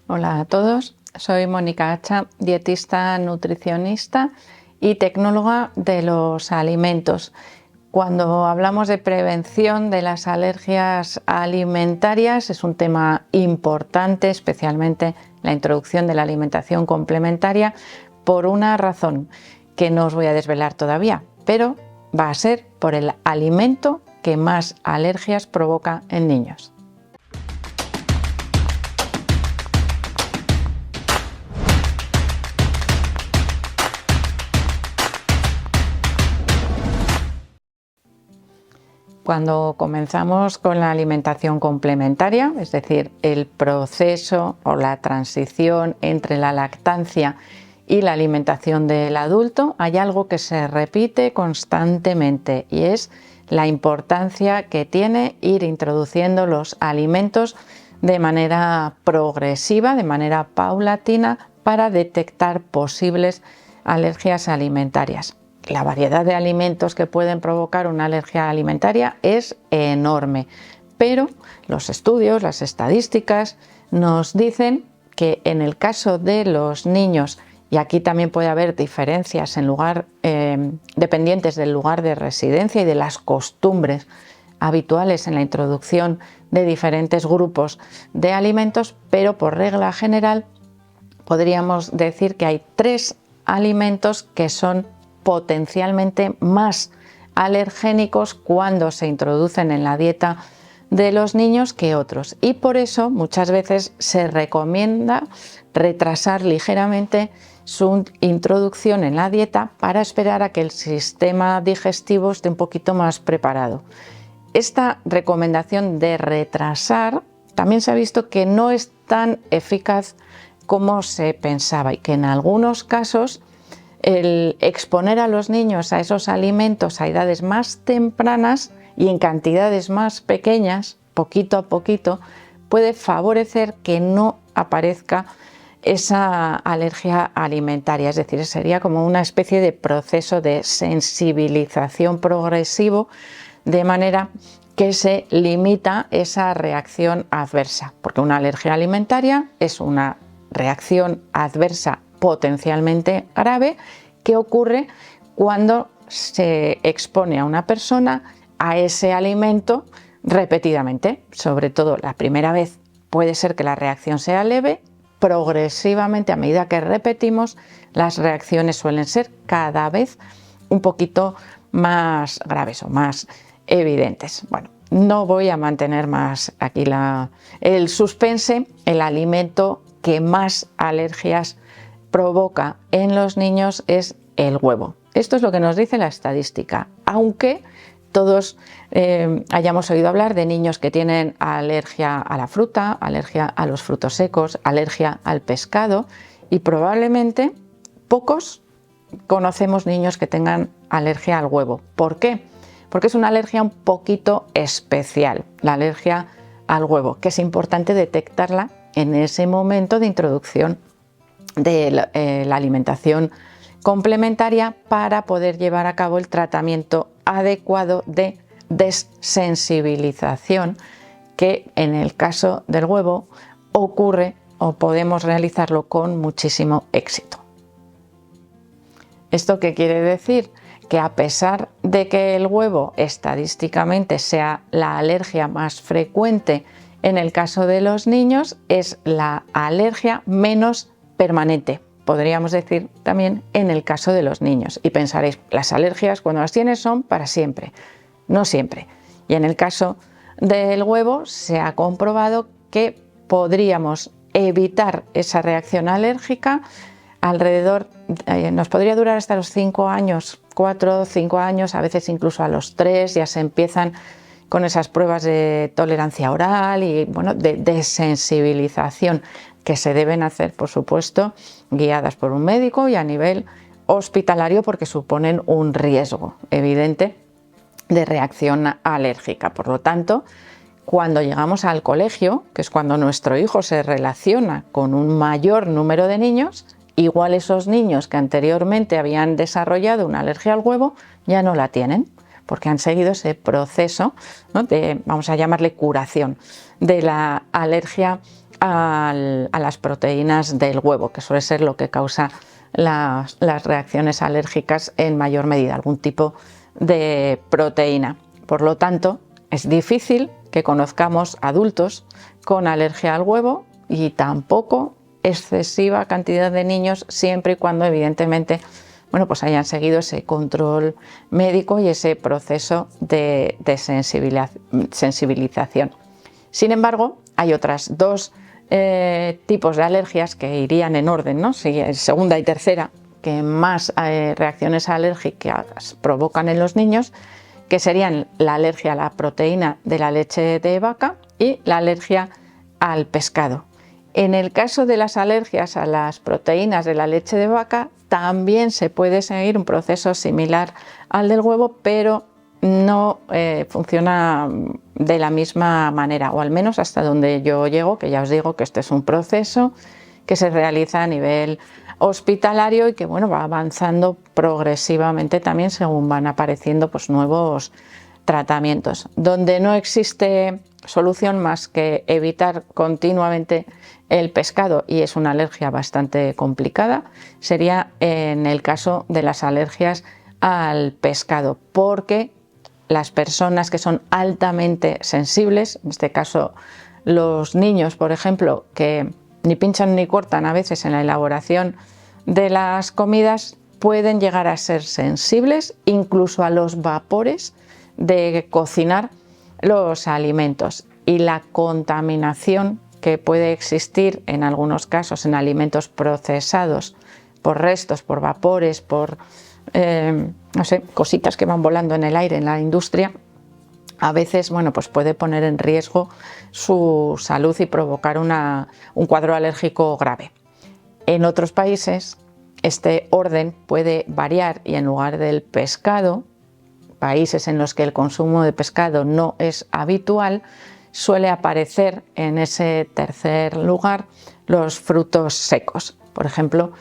Hola a todos, soy Mónica Hacha, dietista, nutricionista y tecnóloga de los alimentos. Cuando hablamos de prevención de las alergias alimentarias es un tema importante, especialmente la introducción de la alimentación complementaria, por una razón que no os voy a desvelar todavía, pero va a ser por el alimento que más alergias provoca en niños. Cuando comenzamos con la alimentación complementaria, es decir, el proceso o la transición entre la lactancia y la alimentación del adulto, hay algo que se repite constantemente y es la importancia que tiene ir introduciendo los alimentos de manera progresiva, de manera paulatina, para detectar posibles alergias alimentarias. La variedad de alimentos que pueden provocar una alergia alimentaria es enorme, pero los estudios, las estadísticas nos dicen que en el caso de los niños, y aquí también puede haber diferencias dependientes del lugar de residencia y de las costumbres habituales en la introducción de diferentes grupos de alimentos, pero por regla general podríamos decir que hay 3 alimentos que son potencialmente más alergénicos cuando se introducen en la dieta de los niños que otros, y por eso muchas veces se recomienda retrasar ligeramente su introducción en la dieta para esperar a que el sistema digestivo esté un poquito más preparado. Esta recomendación de retrasar también se ha visto que no es tan eficaz como se pensaba y que en algunos casos el exponer a los niños a esos alimentos a edades más tempranas y en cantidades más pequeñas, poquito a poquito, puede favorecer que no aparezca esa alergia alimentaria. Es decir, sería como una especie de proceso de sensibilización progresivo, de manera que se limita esa reacción adversa, porque una alergia alimentaria es una reacción adversa potencialmente grave que ocurre cuando se expone a una persona a ese alimento repetidamente. Sobre todo la primera vez puede ser que la reacción sea leve, progresivamente a medida que repetimos las reacciones suelen ser cada vez un poquito más graves o más evidentes. Bueno, no voy a mantener más aquí el suspense. El alimento que más alergias provoca en los niños es el huevo. Esto es lo que nos dice la estadística, aunque todos hayamos oído hablar de niños que tienen alergia a la fruta, alergia a los frutos secos, alergia al pescado, y probablemente pocos conocemos niños que tengan alergia al huevo. ¿Por qué? Porque es una alergia un poquito especial, la alergia al huevo, que es importante detectarla en ese momento de introducción de la alimentación complementaria para poder llevar a cabo el tratamiento adecuado de desensibilización, que en el caso del huevo ocurre o podemos realizarlo con muchísimo éxito. ¿Esto qué quiere decir? Que a pesar de que el huevo estadísticamente sea la alergia más frecuente en el caso de los niños, es la alergia menos permanente, podríamos decir también en el caso de los niños. Y pensaréis, las alergias cuando las tienes son para siempre. No siempre. Y en el caso del huevo se ha comprobado que podríamos evitar esa reacción alérgica alrededor, nos podría durar hasta los 5 años, 4 o 5 años, a veces incluso a los 3 ya se empiezan con esas pruebas de tolerancia oral y bueno, de desensibilización que se deben hacer, por supuesto, guiadas por un médico y a nivel hospitalario, porque suponen un riesgo evidente de reacción alérgica. Por lo tanto, cuando llegamos al colegio, que es cuando nuestro hijo se relaciona con un mayor número de niños, igual esos niños que anteriormente habían desarrollado una alergia al huevo ya no la tienen, porque han seguido ese proceso, ¿no?, de, vamos a llamarle curación, de la alergia a las proteínas del huevo, que suele ser lo que causa las reacciones alérgicas en mayor medida, algún tipo de proteína. Por lo tanto, es difícil que conozcamos adultos con alergia al huevo y tampoco excesiva cantidad de niños, siempre y cuando evidentemente pues hayan seguido ese control médico y ese proceso de sensibilización. Sin embargo, hay otras dos tipos de alergias que irían en orden, ¿no? Segunda y tercera, que más reacciones alérgicas provocan en los niños, que serían la alergia a la proteína de la leche de vaca y la alergia al pescado. En el caso de las alergias a las proteínas de la leche de vaca, también se puede seguir un proceso similar al del huevo, pero no funciona de la misma manera, o al menos hasta donde yo llego, que ya os digo que este es un proceso que se realiza a nivel hospitalario y que va avanzando progresivamente también según van apareciendo nuevos tratamientos. Donde no existe solución más que evitar continuamente el pescado, y es una alergia bastante complicada, sería en el caso de las alergias al pescado, porque las personas que son altamente sensibles, en este caso los niños, por ejemplo, que ni pinchan ni cortan a veces en la elaboración de las comidas, pueden llegar a ser sensibles incluso a los vapores de cocinar los alimentos, y la contaminación que puede existir en algunos casos en alimentos procesados por restos, por vapores, por cositas que van volando en el aire en la industria, a veces puede poner en riesgo su salud y provocar un cuadro alérgico grave. En otros países este orden puede variar, y en lugar del pescado, países en los que el consumo de pescado no es habitual, suele aparecer en ese tercer lugar los frutos secos. Por ejemplo,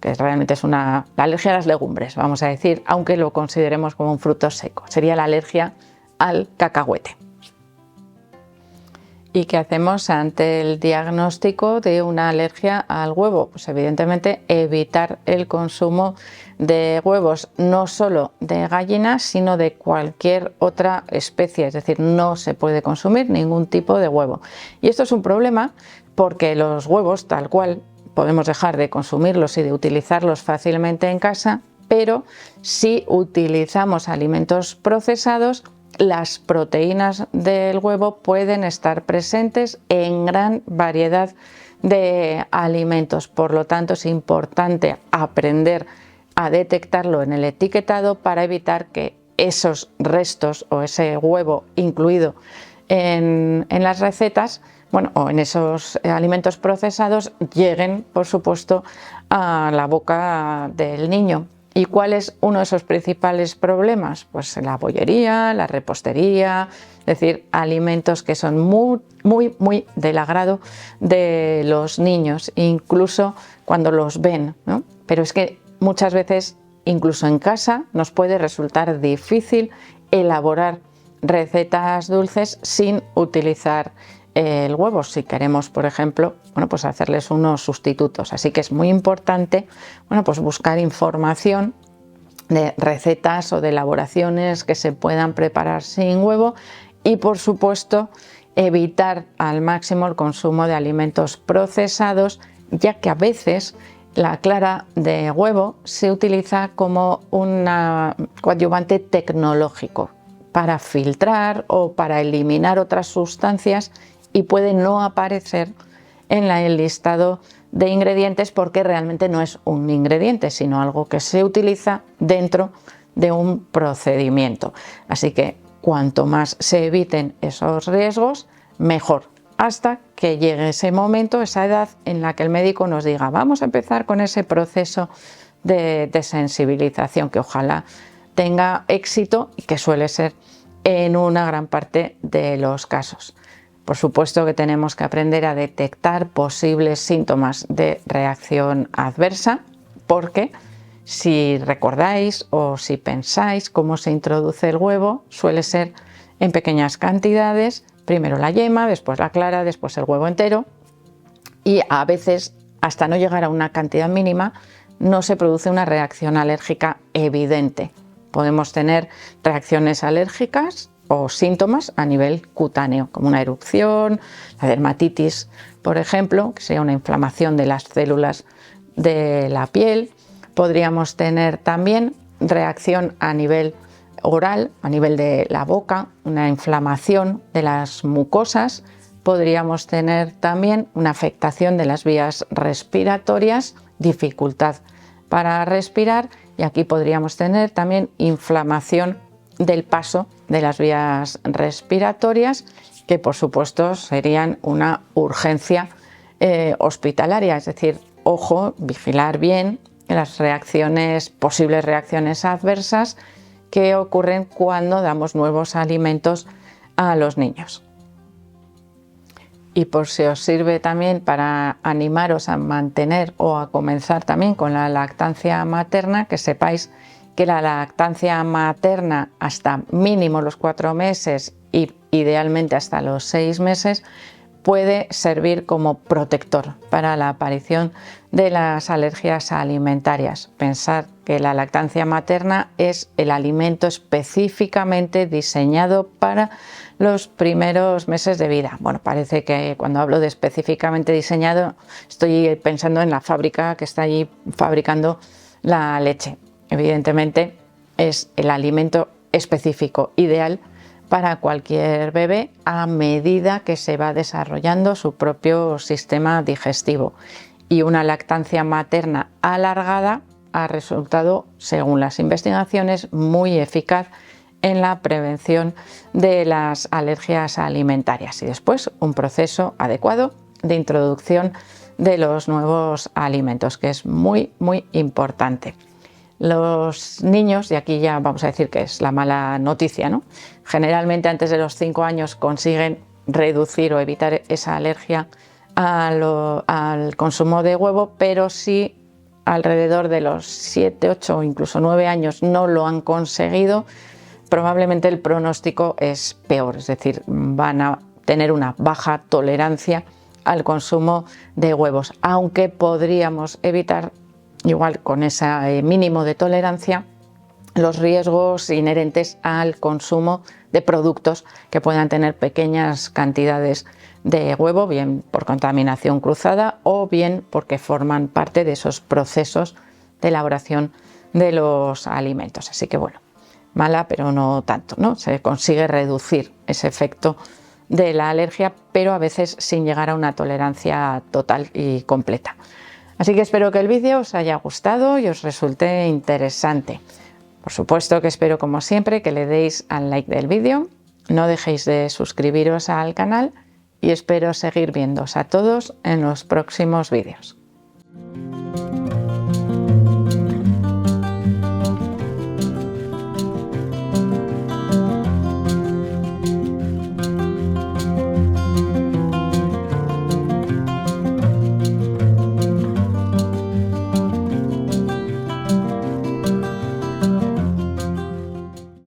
que realmente es la alergia a las legumbres, vamos a decir, aunque lo consideremos como un fruto seco. Sería la alergia al cacahuete. ¿Y qué hacemos ante el diagnóstico de una alergia al huevo? Pues evidentemente evitar el consumo de huevos, no solo de gallinas, sino de cualquier otra especie, es decir, no se puede consumir ningún tipo de huevo. Y esto es un problema porque los huevos, tal cual, podemos dejar de consumirlos y de utilizarlos fácilmente en casa, pero si utilizamos alimentos procesados, las proteínas del huevo pueden estar presentes en gran variedad de alimentos. Por lo tanto, es importante aprender a detectarlo en el etiquetado para evitar que esos restos o ese huevo incluido en las recetas, o en esos alimentos procesados, lleguen, por supuesto, a la boca del niño. ¿Y cuál es uno de esos principales problemas? Pues la bollería, la repostería, es decir, alimentos que son muy del agrado de los niños, incluso cuando los ven, ¿no? Pero es que muchas veces, incluso en casa, nos puede resultar difícil elaborar recetas dulces sin utilizar el huevo, si queremos, por ejemplo, hacerles unos sustitutos. Así que es muy importante, buscar información de recetas o de elaboraciones que se puedan preparar sin huevo, y, por supuesto, evitar al máximo el consumo de alimentos procesados, ya que a veces la clara de huevo se utiliza como un coadyuvante tecnológico para filtrar o para eliminar otras sustancias, y puede no aparecer en el listado de ingredientes porque realmente no es un ingrediente, sino algo que se utiliza dentro de un procedimiento. Así que cuanto más se eviten esos riesgos, mejor, hasta que llegue ese momento, esa edad en la que el médico nos diga: vamos a empezar con ese proceso de sensibilización, que ojalá tenga éxito y que suele ser en una gran parte de los casos. Por supuesto que tenemos que aprender a detectar posibles síntomas de reacción adversa, porque si recordáis o si pensáis cómo se introduce el huevo, suele ser en pequeñas cantidades, primero la yema, después la clara, después el huevo entero, y a veces, hasta no llegar a una cantidad mínima, no se produce una reacción alérgica evidente. Podemos tener reacciones alérgicas o síntomas a nivel cutáneo, como una erupción, la dermatitis, por ejemplo, que sería una inflamación de las células de la piel. Podríamos tener también reacción a nivel oral, a nivel de la boca, una inflamación de las mucosas. Podríamos tener también una afectación de las vías respiratorias, dificultad para respirar, y aquí podríamos tener también inflamación del paso de las vías respiratorias, que por supuesto serían una urgencia hospitalaria, es decir, ojo, vigilar bien las posibles reacciones adversas que ocurren cuando damos nuevos alimentos a los niños. Y por si os sirve también para animaros a mantener o a comenzar también con la lactancia materna, que sepáis que la lactancia materna hasta mínimo los 4 meses y idealmente hasta los 6 meses puede servir como protector para la aparición de las alergias alimentarias. Pensad que la lactancia materna es el alimento específicamente diseñado para los primeros meses de vida. Bueno, parece que cuando hablo de específicamente diseñado estoy pensando en la fábrica que está allí fabricando la leche. Evidentemente es el alimento específico, ideal para cualquier bebé a medida que se va desarrollando su propio sistema digestivo. Y una lactancia materna alargada ha resultado, según las investigaciones, muy eficaz en la prevención de las alergias alimentarias, y después un proceso adecuado de introducción de los nuevos alimentos, que es muy importante. Los niños, y aquí ya vamos a decir que es la mala noticia, ¿no? Generalmente antes de los 5 años consiguen reducir o evitar esa alergia al consumo de huevo, pero si alrededor de los 7, 8 o incluso 9 años no lo han conseguido, probablemente el pronóstico es peor, es decir, van a tener una baja tolerancia al consumo de huevos, aunque podríamos evitar, igual con ese mínimo de tolerancia, los riesgos inherentes al consumo de productos que puedan tener pequeñas cantidades de huevo, bien por contaminación cruzada o bien porque forman parte de esos procesos de elaboración de los alimentos. Así que bueno, mala pero no tanto, ¿no? Se consigue reducir ese efecto de la alergia, pero a veces sin llegar a una tolerancia total y completa. Así que espero que el vídeo os haya gustado y os resulte interesante. Por supuesto que espero, como siempre, que le deis al like del vídeo, no dejéis de suscribiros al canal y espero seguir viéndoos a todos en los próximos vídeos.